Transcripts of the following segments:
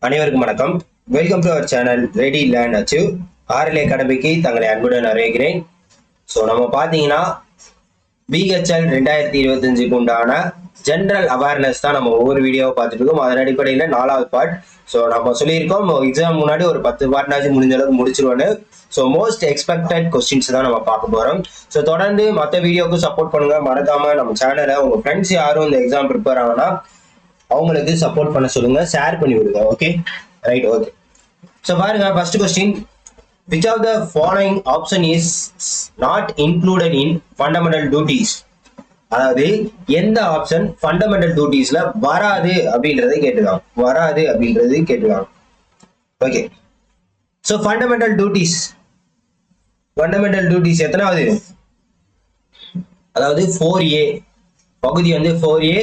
அனைவருக்கும் வணக்கம். Welcome to our channel ready learn achieve. RLA அகாடமிக்கு தங்களை அன்புடன் வரவேற்கிறேன். ஸோ நம்ம பார்த்தீங்கன்னா பிஹெச்எல் 2025க்கு உண்டான ஜென்ரல் அவேர்னஸ் தான் நம்ம ஒவ்வொரு வீடியோவை பார்த்துட்டு இருக்கோம். அதன் அடிப்படையில் 4வது பார்ட். ஸோ நம்ம சொல்லியிருக்கோம் எக்ஸாம் முன்னாடி ஒரு 10 பார்ட்னாச்சும் முடிஞ்ச அளவுக்கு முடிச்சிருவோன்னு. ஸோ மோஸ்ட் எக்ஸ்பெக்டட் கொஸ்டின்ஸ் தான் நம்ம பார்க்க போகிறோம். ஸோ தொடர்ந்து மற்ற வீடியோவுக்கு சப்போர்ட் பண்ணுங்க. மறக்காம நம்ம சேனலை உங்கள் ஃப்ரெண்ட்ஸ் யாரும் இந்த எக்ஸாம் ப்ரிப்பேர் ஆகுனா அவங்களுக்கு சப்போர்ட் பண்ண சொல்லுங்க, ஷேர் பண்ணி விடுங்க. Okay, right, okay. ஸோ பாருங்க, first question, which of the following option is not included in fundamental duties? அதாவது எந்த ஆப்ஷன் ஃபண்டமெண்டல் டியூட்டிஸ்ல வராது அப்படின்றதை கேட்டுக்கலாம். வராது அப்படின்றது கேட்டுக்கலாம். ஓகே, ஸோ ஃபண்டமெண்டல் டியூட்டிஸ் எத்தனாவது? அதாவது 4A பகுதி வந்து 4A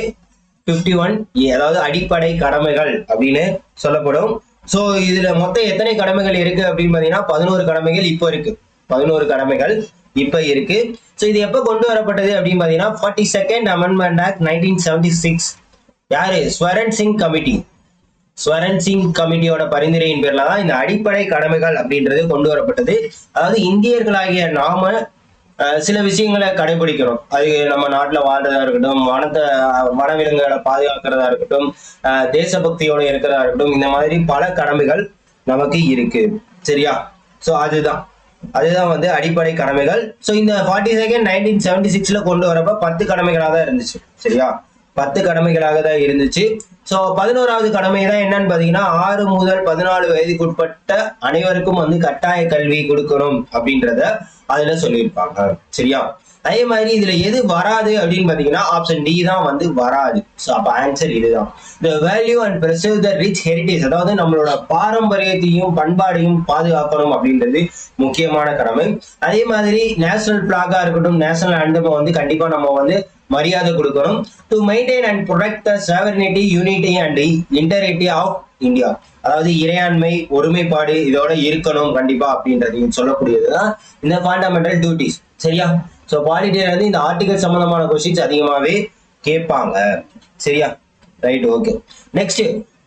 51A, அதாவது அடிப்படை கடமைகள் அப்படின்னு சொல்லப்படும். ஸோ இதுல மொத்தம் எத்தனை கடமைகள் இருக்கு அப்படின்னு பாத்தீங்கன்னா 11 கடமைகள் இப்போ இருக்கு. 11 கடமைகள் இப்ப இருக்கு. ஸோ இது எப்ப கொண்டு வரப்பட்டது அப்படின்னு பாத்தீங்கன்னா 42nd Amendment Act 1976. யாரு? ஸ்வரன் சிங் கமிட்டியோட பரிந்துரையின் பேர்ல தான் இந்த அடிப்படை கடமைகள் அப்படின்றது கொண்டு வரப்பட்டது. அதாவது இந்தியர்களாகிய நாம சில விஷயங்களை கடைபிடிக்கிறோம். அது நம்ம நாட்டுல வாழ்றதா இருக்கட்டும், வனவிலங்குகளை பாதுகாக்கிறதா இருக்கட்டும், தேசபக்தியோட இருக்கிறதா இருக்கட்டும், இந்த மாதிரி பல கடமைகள் நமக்கு இருக்கு. சரியா? சோ அதுதான் வந்து அடிப்படை கடமைகள். சோ இந்த 42nd 1976ல கொண்டு வரப்ப 10 கடமைகளாக தான் இருந்துச்சு. சரியா? 10 கடமைகளாக தான் இருந்துச்சு. சோ 11வது கடமை தான் என்னன்னு பாத்தீங்கன்னா 6 முதல் 14 வயதுக்குட்பட்ட அனைவருக்கும் வந்து கட்டாய கல்வி கொடுக்கணும் அப்படின்றத அதுல சொல்லியிருப்பாங்க. சரியா? அதே மாதிரி இதுல எது வராது அப்படின்னு பாத்தீங்கன்னா ஆப்ஷன் டி தான் வந்து வராது. சோ அப்ப ஆன்சர் இதுதான். The value and preserve the rich heritage, அதாவது நம்மளோட பாரம்பரியத்தையும் பண்பாடையும் பாதுகாக்கணும் அப்படின்றது முக்கியமான கடமை. அதே மாதிரி நேஷனல் பிளாகா இருக்கட்டும், நேஷனல் ஆந்தம் வந்து கண்டிப்பா நம்ம வந்து மரியாதை கொடுக்கணும். To maintain and protect the sovereignty, unity and integrity of India, அதாவது இறையாண்மை, ஒருமைப்பாடு இதோட இருக்கணும் கண்டிப்பா அப்படின்றதையும் சொல்லக்கூடியதுதான் இந்த ஃபண்டமெண்டல் டியூட்டிஸ். சரியா? ஸோ பாலிட்டியில வந்து இந்த ஆர்டிகல் சம்பந்தமான கொஸ்டின்ஸ் அதிகமாகவே கேட்பாங்க. சரியா? Right, okay. Next,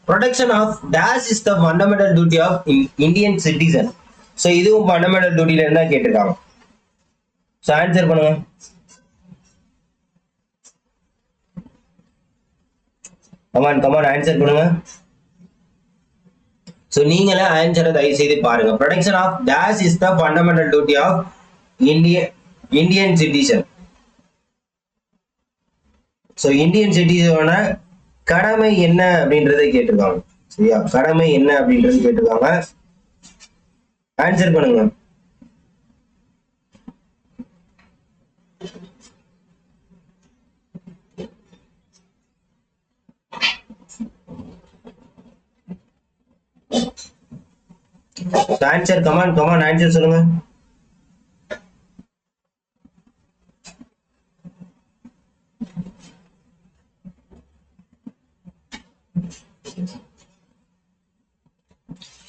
protection of dash is the fundamental duty of Indian citizen. So இதுவும் ஃபண்டமெண்டல் டியூட்டில இருந்தா கேட்டிருக்காங்க. ஸோ ஆன்சர் பண்ணுங்க. கமான் ஆன்சர் பண்ணுங்க. சோ நீங்களே ஆன்சரை தயவு செய்து பாருங்க. Protection of dash is the fundamental duty of Indian citizen. So Indian சிட்டிசனோட கடமை என்ன அப்படின்றதை கேட்டிருக்காங்க. சரியா? கடமை என்ன அப்படின்றது கேட்டிருக்காங்க. ஆன்சர் பண்ணுங்க. ஆன்சர் கமான் ஆன்சர் சொல்லுங்க.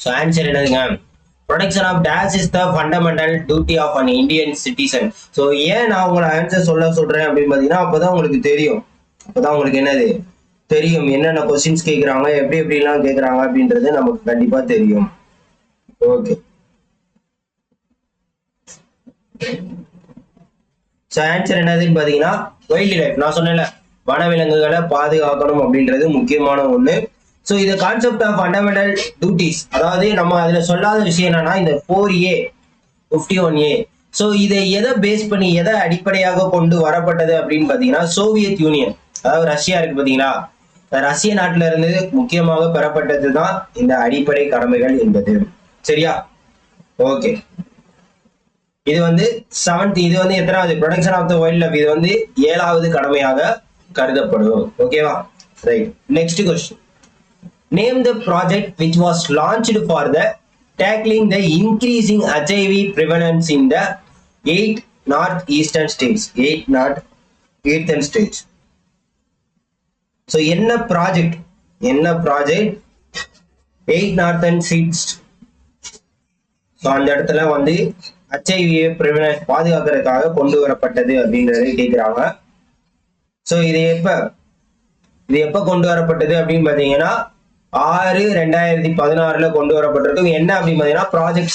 So answer என்னதுங்க? Protection of dash is the fundamental duty of an Indian citizen. So ஏன் நான் உங்களை ஆன்சர் சொல்றேன் அப்படின்னு பாத்தீங்கன்னா அப்பதான் உங்களுக்கு தெரியும். அப்பதான் உங்களுக்கு என்னது தெரியும், என்னென்ன கொஸ்டின்ஸ் கேட்கறாங்க, எப்படி எல்லாம் கேட்கறாங்க அப்படின்றது நமக்கு கண்டிப்பா தெரியும். ஓகே. சோ ஆன்சர் என்னதுன்னு பாத்தீங்கன்னா வைல்ட் லைஃப். நான் சொன்னேன்ல, வனவிலங்குகளை பாதுகாக்கணும் அப்படின்றது முக்கியமான ஒண்ணு. சோ இந்த கான்செப்ட் ஆஃப் ஃபண்டமெண்டல் டியூட்டிஸ், அதாவது நம்ம அதுல சொல்லாத விஷயம் என்னன்னா இந்த 4A 51A. சோ இதை எதை பேஸ் பண்ணி, எதை அடிப்படையாக கொண்டு வரப்பட்டது அப்படின்னு பாத்தீங்கன்னா சோவியத் யூனியன், அதாவது ரஷ்யா இருக்கு பாத்தீங்களா, ரஷ்ய நாட்டுல இருந்து முக்கியமாக பெறப்பட்டதுதான் இந்த அடிப்படை கடமைகள் என்பது. சரியா? ஓகே. இது வந்து 7th, இது வந்து எத்தனாவது? Protection of the wildlife, இது வந்து 7வது கடமையாக கருதப்படும். ஓகேவா? Right. Next question. Name the project which was launched for the tackling the increasing HIV prevalence in the 8 northeastern states. 8 northeastern states. So என்ன ப்ராஜெக்ட்? 8 northern states. ஸோ அந்த இடத்துல வந்து HIV prevalence பாதுகாக்கிறதுக்காக கொண்டு வரப்பட்டது அப்படின்றதை கேட்கிறாங்க. ஸோ இது எப்ப கொண்டு வரப்பட்டது அப்படின்னு பாத்தீங்கன்னா 6/2016 கொண்டு வரப்பட்டிருக்கும். என்ன அப்படின்னு பாத்தீங்கன்னா ப்ராஜெக்ட்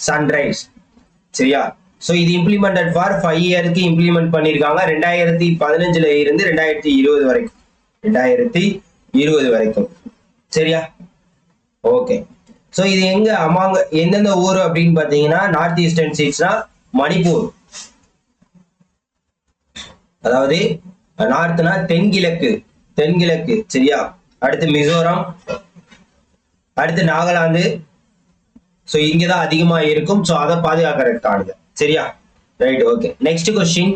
சன்ரைஸ். சரியா? சோ இது இம்ப்ளிமெண்டட் ஃபார் 5 இயருக்கு இம்ப்ளிமெண்ட் பண்ணிருக்காங்க. 2015 இருந்து 2020 வரைக்கும். 2020 வரைக்கும். சரியா? ஓகே. சோ இது எங்க அமாங்க எந்தெந்த ஊர் அப்படின்னு பாத்தீங்கன்னா நார்த் ஈஸ்டர்ன் ஸ்டேட்ஸ்னா மணிப்பூர், அதாவது நார்த்னா தென்கிழக்கு. சரியா? அடுத்து மிசோரம், அடுத்து நாகாலாந்து. சோ இங்கதான் அதிகமா இருக்கும். சோ அதை பாதுகாக்கிறதுக்கானது. சரியா? Right. Okay. Next question.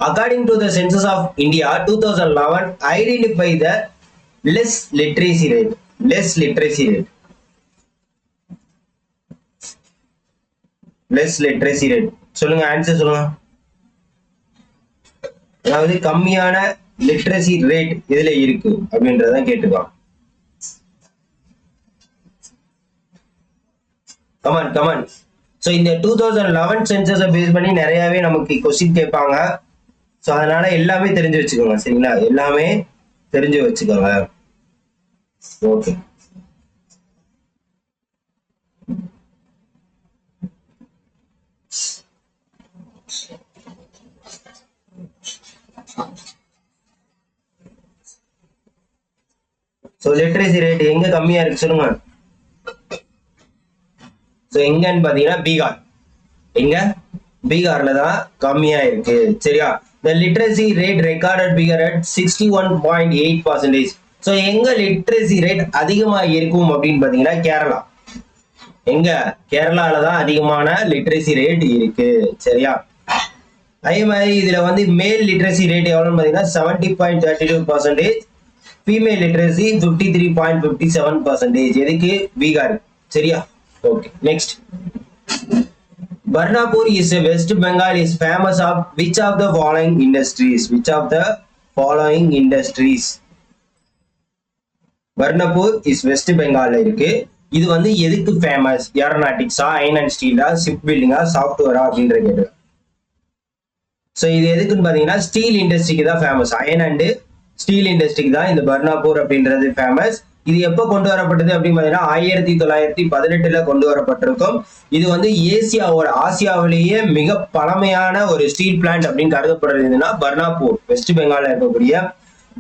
According to the census of India 2011 identify the less literacy rate. Less literacy rate சொல்லுங்க, ஆன்சர் சொல்லுங்க. அதாவது கம்மியான லிட்ரேசி ரேட் இதுல இருக்கு அப்படின்றதான் கேட்டுக்கலாம். கமான். சோ இந்த 2011 சென்சஸை பேஸ் பண்ணி நிறையவே நமக்கு கொஸ்டின் கேட்பாங்க. சோ அதனால எல்லாமே தெரிஞ்சு வச்சுக்கோங்க. சரிங்களா? எல்லாமே தெரிஞ்சு வச்சுக்கோங்க. ஓகே. சோ லிட்ரேசி ரேட் எங்க கம்மியா இருக்கு சொல்லுங்க. சோ எங்கன்னு பாத்தீங்கன்னா பீகார்ல தான் கம்மியா இருக்கு. சரியா? the literacy rate recorded bigger at 61.8%. So எங்க லிட்ரேசி ரேட் அதிகமா இருக்கும் அப்படின்னு பாத்தீங்கன்னா கேரளால தான் அதிகமான லிட்ரேசி ரேட் இருக்கு. சரியா? அதே மாதிரி இதுல வந்து மேல் லிட்ரேசி ரேட் எவ்வளவுன்னு பாத்தீங்கன்னா 70.32%, ஃபீமேல் லிட்ரேசி 53.57%. எதுக்கு? பீகார். சரியா? Okay. Next. Barnapur is a West Bengal is famous of which of the following industries? Barnapur is West Bengal இருக்கு. இது வந்து எதுக்கு ஃபேமஸ்? ஏரோநாட்டிக்ஸா, அயர்ன் அண்ட் ஸ்டீலா, ஷிப் பில்டிங்கா, சாஃப்ட்வேரா அப்படின்ற கேட்டு. சோ இது எதுக்குன்னு பாத்தீங்கன்னா ஸ்டீல் இண்டஸ்ட்ரிக்கு தான் ஃபேமஸ். அயர்ன் அண்ட் ஸ்டீல் இண்டஸ்ட்ரிக்கு தான் இந்த பர்னாப்பூர் அப்படின்றது ஃபேமஸ். இது எப்ப கொண்டு வரப்பட்டது அப்படின்னு பாத்தீங்கன்னா 1918 கொண்டு வரப்பட்டிருக்கும். இது வந்து ஆசியாவிலேயே மிக பழமையான ஒரு ஸ்டீல் பிளான்ட் அப்படின்னு கருதப்படுறதுன்னா பர்னாப்பூர், வெஸ்ட் பெங்கால்ல இருக்கக்கூடிய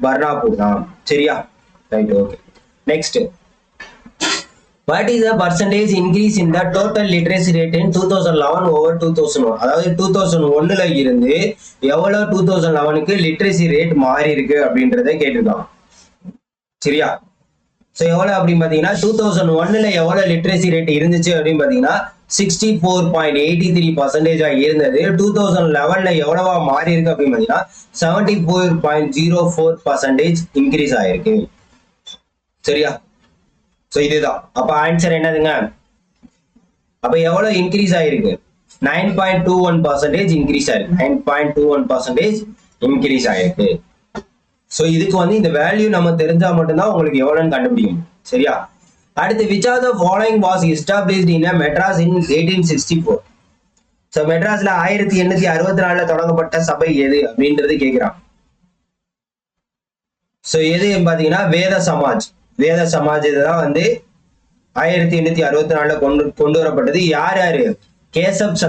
பர்னாப்பூர் தான். சரியா? Right. Okay. Next. What is the percentage increase in the total literacy rate in 2011 over 2001? அதாவது 2001ல இருந்து எவ்வளவு 2011க்கு லிட்ரேசி ரேட் மாறி இருக்கு அப்படின்றத கேட்டிருக்காங்க. சரியா? சோ எவ்வளவு அப்படின்னு பாத்தீங்கன்னா 2001ல எவ்வளவு லிட்ரேசி ரேட் இருந்துச்சு அப்படின்னு பாத்தீங்கன்னா 64.83% இருந்தது. 2011ல எவ்வளவா மாறி இருக்கு அப்படின்னு பாத்தீங்கன்னா 74.04% இன்க்ரீஸ் ஆயிருக்கு. சரியா? சோ இதுதான். அப்ப ஆன்சர் என்னதுங்க? அப்ப எவ்வளவு இன்க்ரீஸ் ஆயிருக்கு? 9.21% இன்க்ரீஸ் ஆயிருக்கு. 9.21% இன்க்ரீஸ் ஆயிருக்கு. சோ இதுக்கு வந்து இந்த வேல்யூ நம்ம தெரிஞ்சா மட்டும்தான் உங்களுக்கு எவ்வளவுன்னு கண்டுபிடிக்கும். சரியா? அடுத்து which of the following was established in a Madras in 1864? So மெட்ராஸ்ல 1864ல தொடங்கப்பட்ட சபை எது அப்படின்றது கேக்குறான். சோ எது பாத்தீங்கன்னா வேத சமாஜ் இதுதான் வந்து 1864ல கொண்டு வரப்பட்டது. யாரு? கேசப்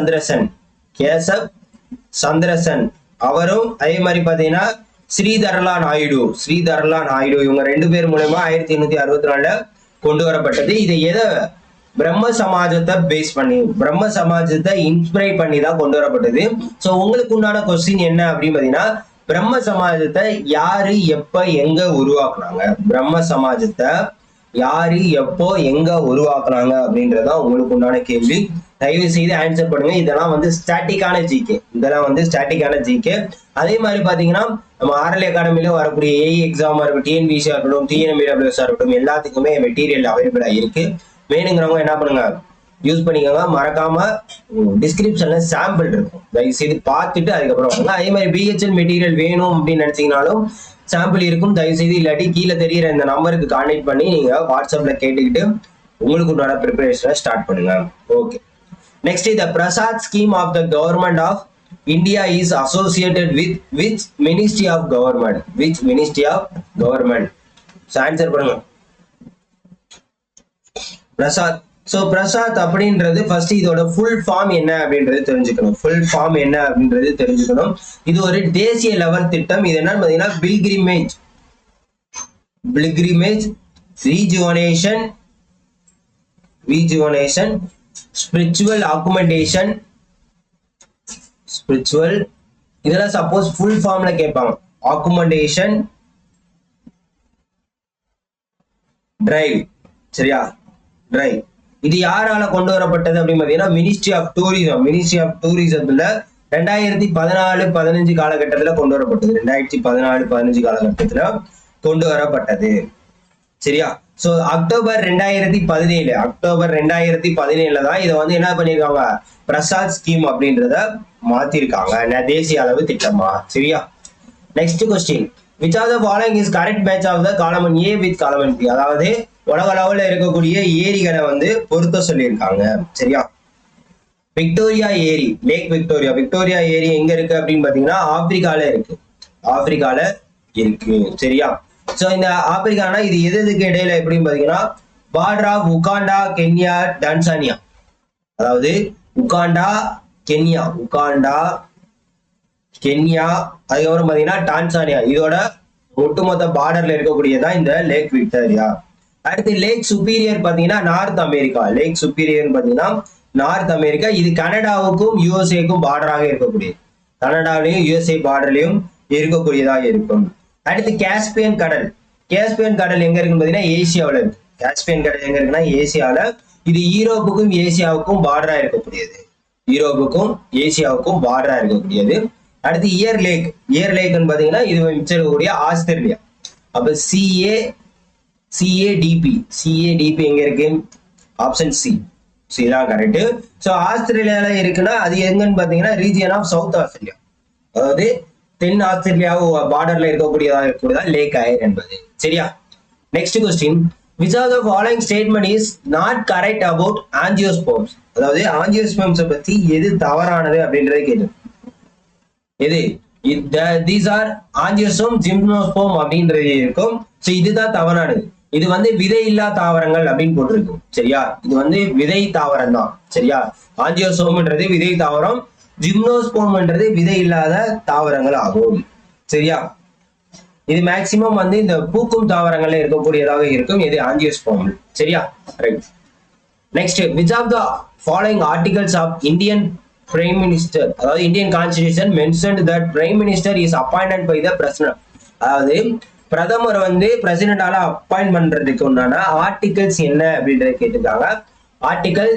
சந்திரசன் அவரும், அதே மாதிரி பாத்தீங்கன்னா ஸ்ரீதரலா நாயுடு இவங்க 2 பேர் மூலமா 1864ல கொண்டு வரப்பட்டது. இது எதை? பிரம்ம சமாஜத்தை பேஸ் பண்ணி, பிரம்ம சமாஜத்தை இன்ஸ்பிரைட் பண்ணி தான் கொண்டு வரப்பட்டது. சோ உங்களுக்கு உண்டான கொஸ்டின் என்ன அப்படின்னு பாத்தீங்கன்னா பிரம்ம சமாஜத்தை யாரு எப்ப எங்க உருவாக்குனாங்க? பிரம்ம சமாஜத்தை யாரு எப்போ எங்க உருவாக்குனாங்க அப்படின்றதான் உங்களுக்கு உண்டான கேள்வி. தயவு செய்து ஆன்சர் பண்ணுங்க. இதெல்லாம் வந்து ஸ்டாட்டிக்கான ஜிகே. அதே மாதிரி பாத்தீங்கன்னா நம்ம ஆர்எல் அகாடமில வரக்கூடிய ஏஇ எக்ஸாமா இருக்கட்டும், டிஎன்பிசியா இருக்கட்டும், டிஎன்பிடபிள்யூஎஸ்ஆ இருக்கட்டும், எல்லாத்துக்குமே மெட்டீரியல் அவைலபிளா இருக்கு. வேணுங்கிறவங்க என்ன பண்ணுங்க, யூஸ் பண்ணிக்கோங்க. மறக்காம டிஸ்கிரிப்ஷன்ல சாம்பிள் இருக்கும், தயவு செய்து பார்த்துட்டு அதுக்கப்புறம். அதே மாதிரி பிஹெச்எல் மெட்டீரியல் வேணும் அப்படின்னு நினைச்சீங்கனாலும் சாம்பிள் இருக்கும். தயவு செய்து இல்லாட்டி கீழே தெரியிற இந்த நம்பருக்கு கான்டாக்ட் பண்ணி நீங்க வாட்ஸ்அப்ல கேட்டுக்கிட்டு உங்களுக்கு உண்டான ப்ரிப்பரேஷனை ஸ்டார்ட் பண்ணுங்க. Okay. Next, the Prasad scheme of the government of India is associated with which ministry of government? Answer பண்ணுங்க. பிரசாத். சோ பிரசாத் அப்படின்றது ஃபர்ஸ்ட் இதோட ஃபுல் ஃபார்ம் என்ன அப்படின்றது தெரிஞ்சுக்கணும். ஃபுல் ஃபார்ம் என்ன அப்படின்றது தெரிஞ்சுக்கணும். இது ஒரு தேசிய லெவல் திட்டம். இது என்னன்னு பாத்தீங்கன்னா பில்கிரிமேஜ் ரீஜுவனேஷன் ஸ்பிரிச்சுவல் ஆக்குமெண்டேஷன் இதெல்லாம் சப்போஸ் ஃபுல் ஃபார்ம்ல கேட்பாங்க. ஆக்குமெண்டேஷன் டிரைவ், சரியா, டிரைவ். இது யாரால கொண்டு வரப்பட்டது அப்படின்னு பாத்தீங்கன்னா மினிஸ்ட்ரி ஆஃப் டூரிசத்துல 2014-15 காலகட்டத்துல கொண்டு வரப்பட்டது. 2014-15 காலகட்டத்துல கொண்டு வரப்பட்டது, சரியா. சோ அக்டோபர் 2017 தான் இதை வந்து என்ன பண்ணிருக்காங்க, பிரசாத் ஸ்கீம் அப்படின்றத மாத்திருக்காங்க தேசிய அளவு திட்டமா, சரியா. Next question, which of the following is correct match of the column A with column B? அதாவது உலக அளவுல இருக்கக்கூடிய ஏரிகளை வந்து பொருத்த சொல்லியிருக்காங்க, சரியா. விக்டோரியா ஏரி, லேக் விக்டோரியா ஏரி எங்க இருக்கு அப்படின்னு பாத்தீங்கன்னா ஆப்பிரிக்கால இருக்கு, சரியா. சோ இந்த ஆப்பிரிக்கானா இது எதுக்கு இடையில எப்படின்னு பாத்தீங்கன்னா border of Uganda, Kenya, Tanzania. அதாவது உகாண்டா கென்யா, அதுக்கப்புறம் பாத்தீங்கன்னா டான்சானியா, இதோட ஒட்டுமொத்த பார்டர்ல இருக்கக்கூடியதான் இந்த லேக் விக்டோரியா. அடுத்து லேக் சுப்பீரியர் பாத்தீங்கன்னா நார்த் அமெரிக்கா. இது கனடாவுக்கும் யுஎஸ்ஏக்கும் பார்டராக இருக்கக்கூடியது. கனடாவிலையும் யுஎஸ்ஏ பார்டர்லயும் இருக்கக்கூடியதாக இருக்கும். அடுத்து காஸ்பியன் கடல் எங்க இருக்குன்னு பாத்தீங்கன்னா ஏசியாவில இருக்கு. காஸ்பியன் கடல் எங்க இருக்குன்னா ஏசியாவில. இது யூரோப்புக்கும் ஏசியாவுக்கும் பார்டரா இருக்கக்கூடியது. அடுத்து இயர் லேக்னு பாத்தீங்கன்னா இது மிச்சம் இருக்கக்கூடிய ஆஸ்திரேலியா. அப்ப சிஏடிபி எங்க இருக்கு, ஆப்ஷன் சி தான் கரெக்ட். சோ ஆஸ்திரேலியால இருக்குன்னா அது எங்கன்னு பாத்தீங்கன்னா ரீஜியன் ஆஃப் சவுத் ஆஸ்திரேலியா, அதாவது தென் ஆஸ்திரேலியா பார்டர்ல இருக்கக்கூடியதான் லேக் அயர் என்பது, சரியா. Next question, which of the following statement is not correct about angiosperms? அதாவது ஆஞ்சியோஸ்பெர்ம்ஸ் பத்தி எது தவறானது அப்படின்றத கேட்டு these are angiosperm, gymnosperm அப்படின்றது இருக்கும். சோ இதுதான் தவறானது. இது வந்து விதை இல்லா தாவரங்கள் அப்படின்னு போட்டிருக்கும், சரியா. இது வந்து விதை தாவரம் தான், சரியா. ஆஞ்சியோஸ்பெர்ம்ன்றது விதை தாவரம், ஜிம்னோஸ்போம்ன்றது விதை இல்லாத தாவரங்கள் ஆகும், சரியா. இது மேக்சிமம் வந்து இந்த பூக்கும் தாவரங்கள்ல இருக்கக்கூடியதாக இருக்கும். இது ஆஞ்சியோஸ்பெர்ம், சரியா, right. Next, which of the following articles of Indian Prime Minister, அதாவது Indian constitution mentioned that Prime Minister is appointed by the President? அதாவது பிரதமர் வந்து பிரசிடென்டால அப்பாயிண்ட் பண்றதுக்கு உண்டான ஆர்டிகல்ஸ் என்ன அப்படின்றத கேட்டிருக்காங்க. ஆர்டிகல்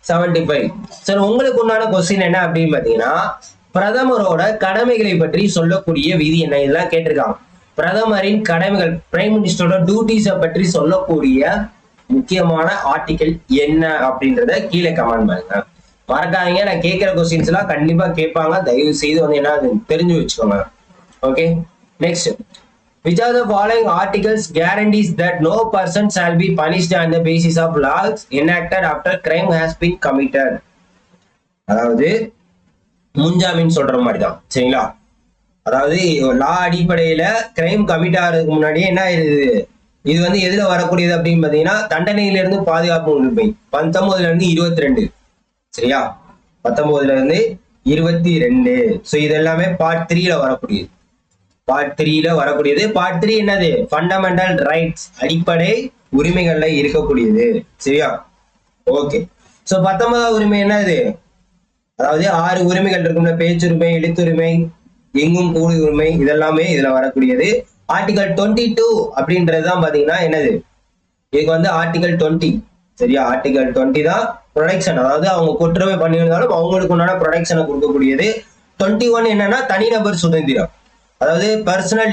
75. சரி, உங்களுக்கு உண்டான கொஸ்டின் என்ன அப்படின்னு பாத்தீங்கன்னா பிரதமரோட கடமைகளை பற்றி சொல்லக்கூடிய விதி என்ன, இதெல்லாம் கேட்டிருக்காங்க. பிரதமரின் கடமைகள், பிரைம் மினிஸ்டரோட டியூட்டிஸை பற்றி சொல்லக்கூடிய முக்கியமான ஆர்டிகல் என்ன அப்படின்றத கீழே கமெண்ட் பண்ணுங்க. மறக்காதீங்க, நான் கேட்கிற கொஸ்டின்ஸ் எல்லாம் கண்டிப்பா கேட்பாங்க. தயவு செய்து வந்து என்ன தெரிஞ்சு வச்சுக்கோங்க. Okay, next, which of the following articles guarantees that no person shall be punished on the basis of laws enacted after crime has been committed? அதாவது முன்ஜாமீன் சொல்ற மாதிரி தான், சரிங்களா. அதாவது லா அடிப்படையில கிரைம் கமிட் ஆகிறதுக்கு முன்னாடியே என்ன ஆயிருது, இது வந்து எதுல வரக்கூடியது அப்படின்னு பாத்தீங்கன்னா தண்டனையிலிருந்து பாதுகாப்பு உரிமை 19 இருந்து 22, சரியா. 19 இருந்து 22. சோ இது எல்லாமே பார்ட் 3ல வரக்கூடியது. பார்ட் 3 என்னது, ஃபண்டமெண்டல் ரைட்ஸ், அடிப்படை உரிமைகள்ல இருக்கக்கூடியது, சரியா. ஓகே, சோ 19வது உரிமை என்னது, அதாவது 6 உரிமைகள் இருக்கும்ல, பேச்சுரிமை, எழுத்துரிமை, எங்கும் கூடு உரிமை, இதெல்லாமே இதுல வரக்கூடியது. ஆர்டிகல் 22 அப்படின்றதுதான் பாத்தீங்கன்னா என்னது, இதுக்கு வந்து ஆர்டிகல் 20, சரியா. ஆர்டிகல் 20 தான் ப்ரொடெக்ஷன், அதாவது அவங்க குற்றமே பண்ணியிருந்தாலும் அவங்களுக்கு உண்டான ப்ரொடெக்ஷனை கொடுக்கக்கூடியது. 21 என்னன்னா தனிநபர் சுதந்திரம், அதாவது பர்சனல்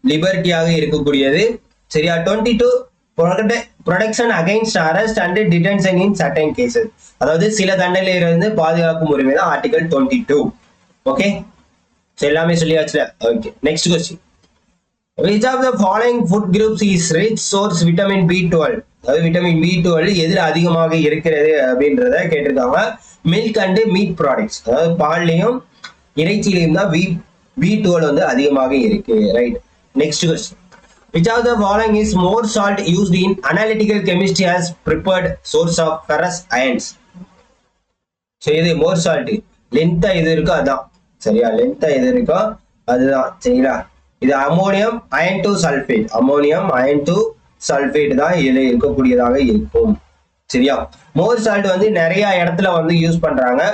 லிபர்ட்டியாக இருக்கக்கூடியது, சரியா. 22 protection against arrest and detention in certain cases, அதாவது சில தண்டனையிலிருந்து பாதுகாக்கும் உரிமை தான் ஆர்டிகல் 22. ஓகே, எல்லாமே சொல்லியாச்சுல. Okay, next question, which of the following food groups is rich source vitamin B12? அதாவது விட்டமின் B12 எதுல அதிகமாக இருக்கிறது அப்படின்றத கேட்டிருக்காங்க. மில்க் அண்ட் மீட் ப்ராடக்ட்ஸ், அதாவது பால்லையும் இறைச்சியிலையும் தான் B12 வந்து அதிகமாக இருக்கு. Right. Next question. Which of the following is more salt used in analytical chemistry as preferred source of ferrous ions? So இது மோர் சால்ட். லென்த்தா எது இருக்கோ அதான். சரியா? லென்த்தா எது இருக்கோ அதுதான். சரிங்களா? இது ammonium ion two sulphate. Ammonium ion two sulphate தான் இதுல இருக்கக்கூடியதாக இருக்கும். சரியா? மோர் சால்ட் வந்து நிறைய இடத்துல வந்து யூஸ் பண்றாங்க,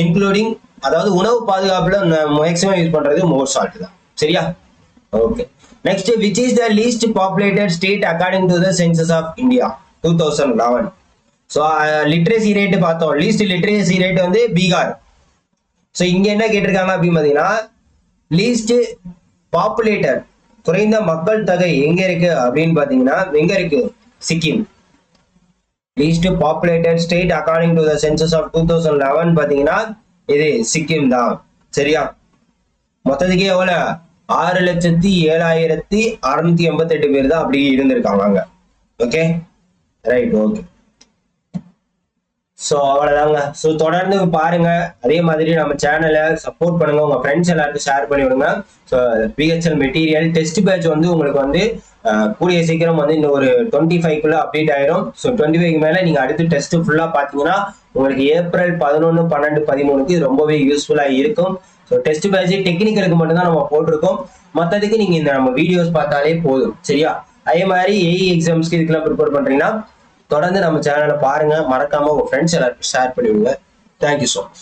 இன்க்ளூடிங் அதாவது உணவு பாதுகாப்புல மேக்ஸிமம் யூஸ் பண்றது மோர் சால்ட் தான். சரியா? Okay. Next, which is the least populated state according to the census of India 2011? So literacy rate பார்த்தோம். லீஸ்ட் லிட்ரேசி ரேட் வந்து பீகார். ஸோ இங்க என்ன கேட்டிருக்காங்க அப்படின்னு பார்த்தீங்கன்னா, லீஸ்ட் பாப்புலேட்டட் குறைந்த மக்கள் தொகை எங்க இருக்கு அப்படின்னு பார்த்தீங்கன்னா எங்க இருக்கு? Sikkim. Least populated state according to the census of 2011 பார்த்தீங்கன்னா இது சிக்கிம் தான். சரியா? மொத்தத்துக்கே எவ்வளவு? 6,07,688 பேர் தான் அப்படி இருந்திருக்காங்க அங்க. Okay, right. ஓகே, ஸோ அவ்வளோதாங்க. ஸோ தொடர்ந்து பாருங்க. அதே மாதிரி நம்ம சேனலை சப்போர்ட் பண்ணுங்க. உங்க ஃப்ரெண்ட்ஸ் எல்லாருக்கும் ஷேர் பண்ணி விடுங்க. So PHL material test batch வந்து உங்களுக்கு வந்து கூடிய சீக்கிரம் வந்து இந்த ஒரு 25க்குள்ள அப்டேட் ஆயிரும். ஸோ 25க்கு மேலே நீங்கள் அடுத்து டெஸ்ட் ஃபுல்லாக பார்த்தீங்கன்னா உங்களுக்கு ஏப்ரல் 11, 12, 13க்கு ரொம்பவே யூஸ்ஃபுல்லாக இருக்கும். ஸோ டெஸ்ட் பேட்ச் டெக்னிக்கலுக்கு மட்டும்தான் நம்ம போட்டிருக்கோம். மற்றதுக்கு நீங்கள் இந்த நம்ம வீடியோஸ் பார்த்தாலே போதும். சரியா? அதே மாதிரி ஏஇ எக்ஸாம்ஸ்க்கு இதுக்கெல்லாம் ப்ரிப்பேர் பண்ணுறீங்கன்னா தொடர்ந்து நம்ம சேனலை பாருங்க. மறக்காம உங்க ஃப்ரெண்ட்ஸ் எல்லாருக்கும் ஷேர் பண்ணிவிடுங்க. Thank you so much.